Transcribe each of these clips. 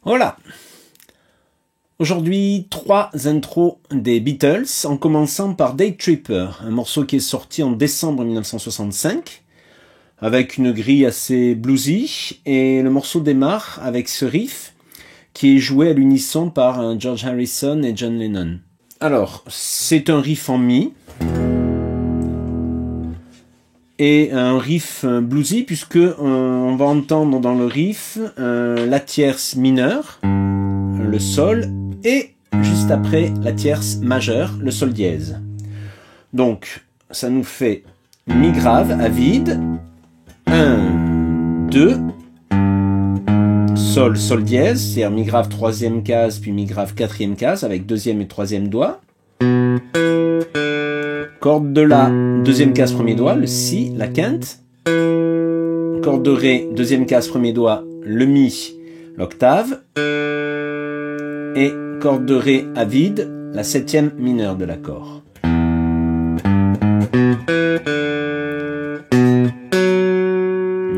Voilà. Aujourd'hui, 3 intros des Beatles, en commençant par Day Tripper, un morceau qui est sorti en décembre 1965, avec une grille assez bluesy, et le morceau démarre avec ce riff, qui est joué à l'unisson par George Harrison et John Lennon. Alors, c'est un riff en mi, et un riff bluesy, puisque on va entendre dans le riff la tierce mineure, le sol, et juste après la tierce majeure, le sol dièse. Donc, ça nous fait mi grave à vide, 1, 2, sol, sol dièse, c'est-à-dire mi grave troisième case, puis mi grave quatrième case, avec deuxième et troisième doigt. Corde de la, deuxième case, premier doigt, le si, la quinte. Corde de ré, deuxième case, premier doigt, le mi, l'octave. Et corde de ré à vide, la septième mineure de l'accord.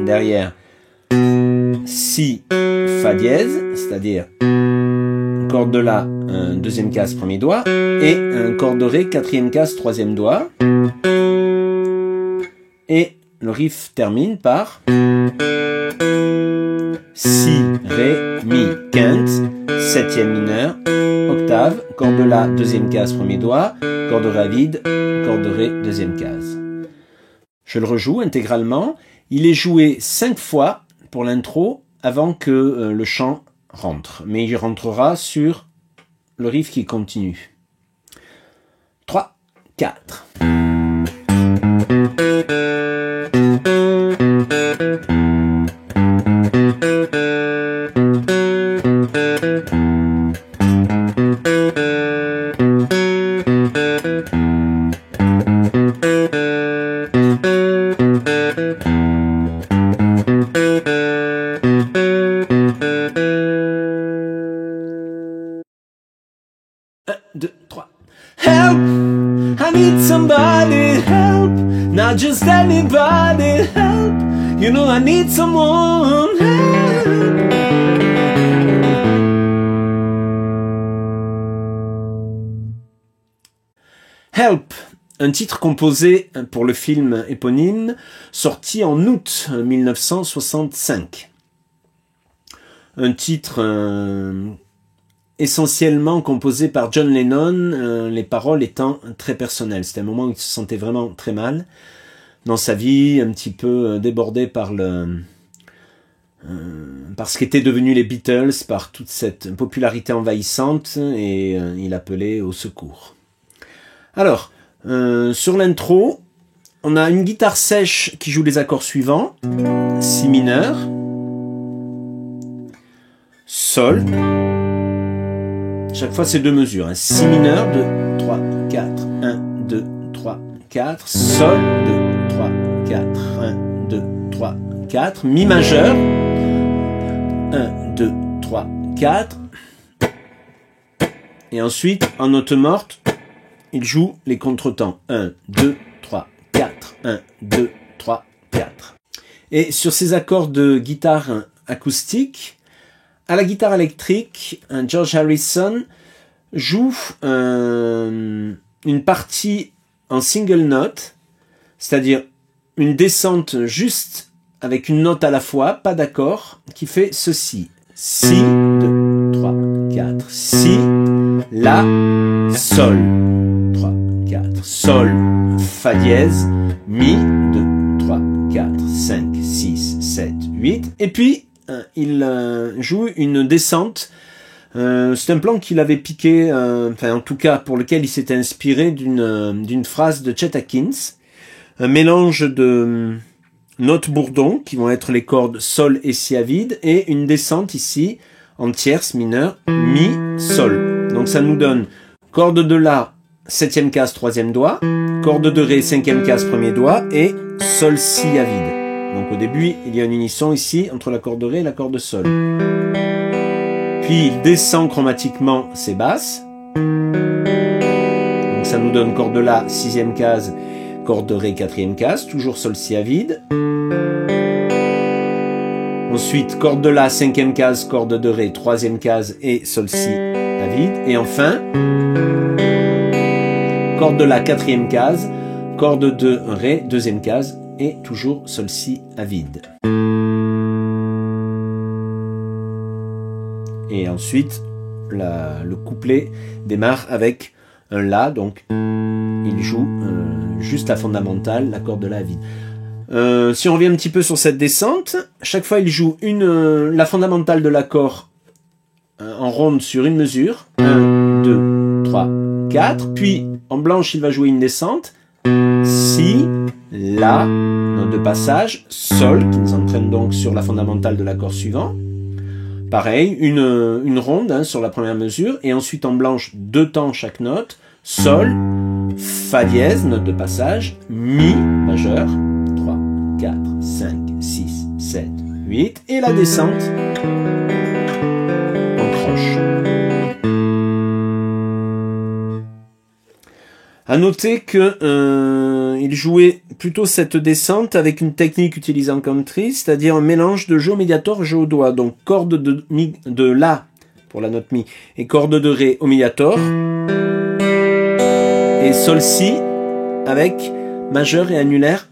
Derrière, si, fa dièse, c'est-à-dire corde de la, deuxième case, premier doigt, et un corde de ré, quatrième case, troisième doigt. Et le riff termine par si, ré, mi, quinte, septième mineur, octave, corde de la, deuxième case, premier doigt, corde de ré à vide, corde de ré, deuxième case. Je le rejoue intégralement. Il est joué 5 fois pour l'intro avant que le chant rentre. Mais il rentrera sur le riff qui continue. 3, 4. Help, I need somebody, help, not just anybody, help, you know I need someone, help. Help, un titre composé pour le film éponyme, sorti en août 1965. Un titre essentiellement composé par John Lennon, les paroles étant très personnelles. C'était un moment où il se sentait vraiment très mal dans sa vie, un petit peu débordé par ce qu'étaient devenus les Beatles, par toute cette popularité envahissante, et il appelait au secours. Alors, sur l'intro, on a une guitare sèche qui joue les accords suivants: si mineur, sol. Chaque fois, c'est 2 mesures. Hein. Si mineur, 2, 3, 4, 1, 2, 3, 4. Sol, 2, 3, 4, 1, 2, 3, 4. Mi majeur, 1, 2, 3, 4. Et ensuite, en note morte, il joue les contretemps. 1, 2, 3, 4. 1, 2, 3, 4. Et sur ces accords de guitare acoustique, à la guitare électrique, George Harrison joue une partie en single note, c'est-à-dire une descente juste avec une note à la fois, pas d'accord, qui fait ceci. Si, 2, 3, 4, si, la, sol, 3, 4, sol, fa dièse, mi, 2, 3, 4, 5, 6, 7, 8, et puis il joue une descente. C'est un plan qu'il avait piqué, en tout cas pour lequel il s'était inspiré d'une phrase de Chet Atkins, un mélange de notes bourdon qui vont être les cordes sol et si à vide, et une descente ici en tierce mineure, mi, sol. Donc ça nous donne corde de la, septième case, troisième doigt, corde de Ré, cinquième case, premier doigt, et Sol, Si à vide. Donc au début, il y a un unisson ici entre la corde de Ré et la corde de Sol. Puis il descend chromatiquement ses basses. Donc ça nous donne corde de La, sixième case, corde de Ré, quatrième case, toujours Sol, Si à vide. Ensuite, corde de La, cinquième case, corde de Ré, troisième case et Sol, Si à vide. Et enfin, corde de La, quatrième case, corde de Ré, deuxième case et toujours Sol, Si à vide. Et ensuite, le couplet démarre avec un La, donc il joue juste la fondamentale, la corde de La à vide. Si on revient un petit peu sur cette descente, chaque fois il joue la fondamentale de l'accord en ronde sur une mesure, 1, 2, 3, 4, puis en blanche il va jouer une descente, Si, La, note de passage, Sol, qui nous entraîne donc sur la fondamentale de l'accord suivant. Pareil, une ronde sur la première mesure, et ensuite en blanche, deux temps chaque note, Sol, Fa dièse, note de passage, Mi majeur, 3, 4, 5, 6, 7, 8, et la descente en croche. À noter que il jouait plutôt cette descente avec une technique utilisée en country, c'est-à-dire un mélange de jeu au médiator, jeu au doigt. Donc corde de La pour la note Mi et corde de Ré au médiator et Sol Si avec majeur et annulaire.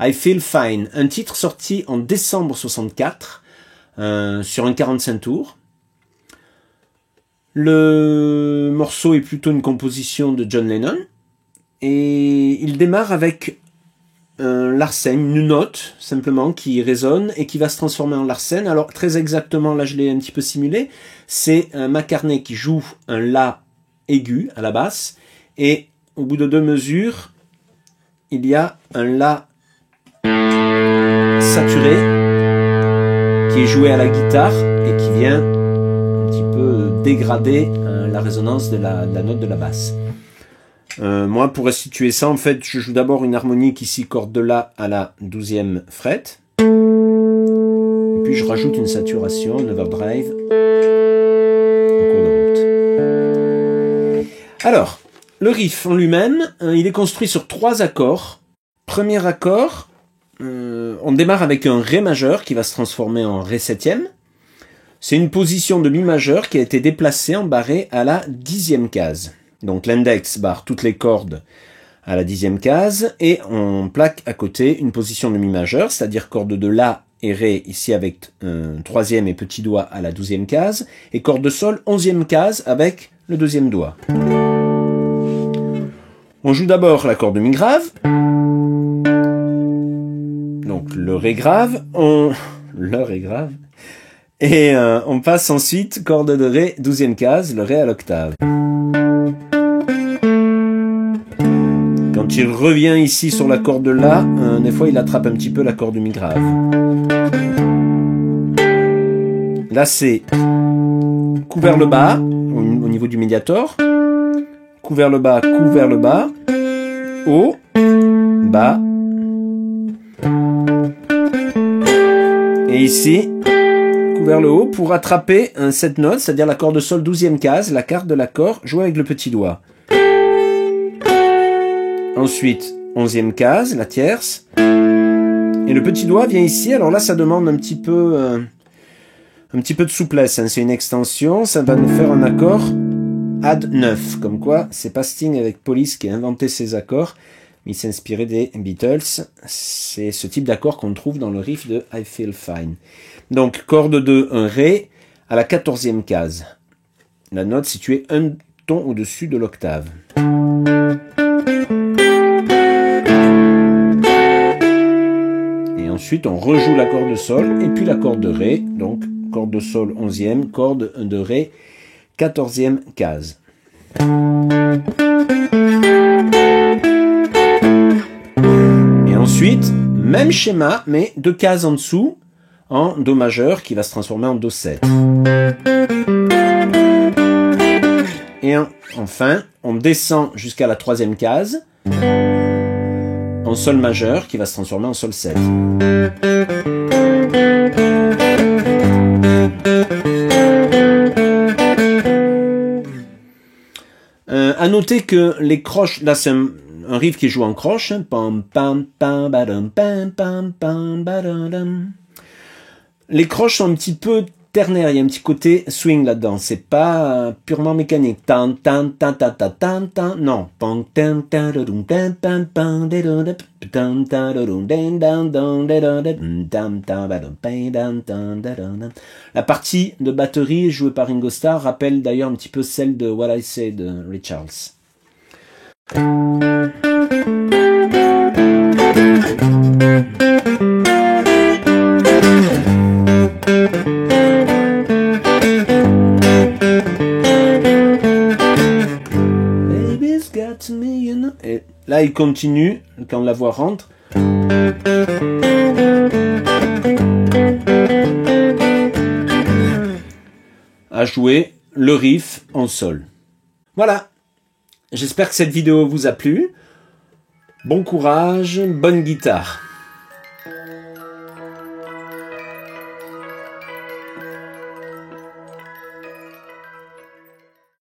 I Feel Fine, un titre sorti en décembre 64 sur un 45 tours. Le morceau est plutôt une composition de John Lennon et il démarre avec un larsen, une note simplement qui résonne et qui va se transformer en larsen. Alors très exactement, là je l'ai un petit peu simulé, c'est McCartney qui joue un La aigu à la basse et au bout de deux mesures, il y a un La saturé qui est joué à la guitare et qui vient un petit peu dégrader la résonance de la note de la basse. Moi, pour restituer ça, en fait, je joue d'abord une harmonique ici, corde de La à la 12e fret, et puis je rajoute une saturation, un overdrive en cours de route. Alors, le riff en lui-même, il est construit sur 3 accords. Premier accord, on démarre avec un Ré majeur qui va se transformer en Ré septième. C'est une position de Mi majeur qui a été déplacée en barré à la 10e case. Donc l'index barre toutes les cordes à la 10e case et on plaque à côté une position de Mi majeur, c'est-à-dire corde de La et Ré ici avec un troisième et petit doigt à la 12e case et corde de Sol 11e case avec le deuxième doigt. On joue d'abord la corde de Mi grave. Donc le Ré grave, le Ré grave, et on passe ensuite corde de Ré, 12e case, le Ré à l'octave. Quand il revient ici sur la corde de La, des fois il attrape un petit peu la corde de Mi grave. Là c'est couvert le bas, au niveau du médiator, couvert le bas, haut, bas, et ici, couvert le haut pour attraper cette note, c'est-à-dire la corde de Sol 12e case, la carte de l'accord, jouée avec le petit doigt. Ensuite, 11e case, la tierce. Et le petit doigt vient ici, alors là ça demande un petit peu de souplesse, c'est une extension, ça va nous faire un accord add 9, comme quoi c'est pas Sting avec Police qui a inventé ces accords, mais il s'est inspiré des Beatles. C'est ce type d'accord qu'on trouve dans le riff de I Feel Fine. Donc corde de un Ré à la 14e case. La note située un ton au-dessus de l'octave. ensuite on rejoue l'accord de sol et puis l'accord de ré, donc corde de sol 11e, corde de ré 14e case. Et ensuite, même schéma, mais 2 cases en dessous, en do majeur qui va se transformer en do 7. Et enfin, on descend jusqu'à la 3e case, en sol majeur qui va se transformer en sol 7. À noter que les croches, là c'est un riff qui joue en croche, hein, pam pam pam badam pam pam pam badam. Les croches sont un petit peu ternaires, il y a un petit côté swing là-dedans, c'est pas purement mécanique. Tan tan tan tan tan tan tan, non. La partie de batterie jouée par Ringo Starr rappelle d'ailleurs un petit peu celle de What I Say de Ray Charles. Baby's got to me, you know. Et là, il continue quand la voix rentre. À jouer le riff en sol. Voilà. J'espère que cette vidéo vous a plu. Bon courage, bonne guitare.